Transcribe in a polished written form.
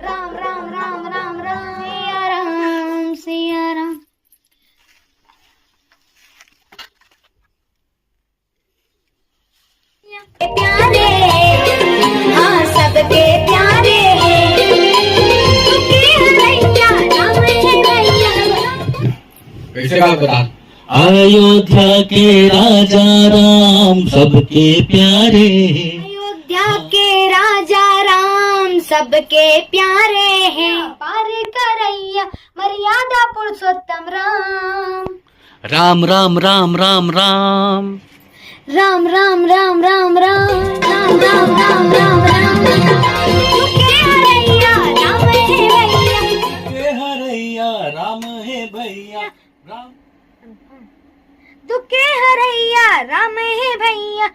राम राम राम राम राम सिया राम। प्यारे हाँ सबके प्यारे कैसे गा बता। अयोध्या के राजा राम सबके प्यारे, अयोध्या के राजा राम सबके प्यारे हैं। पार करैया मर्यादा पुरुषोत्तम राम। राम राम राम राम राम राम राम राम राम राम राम राम राम राम राम दुखे हरैया राम है भैया, दुखे हरैया राम है भैया, राम दुखे हरैया राम है भैया,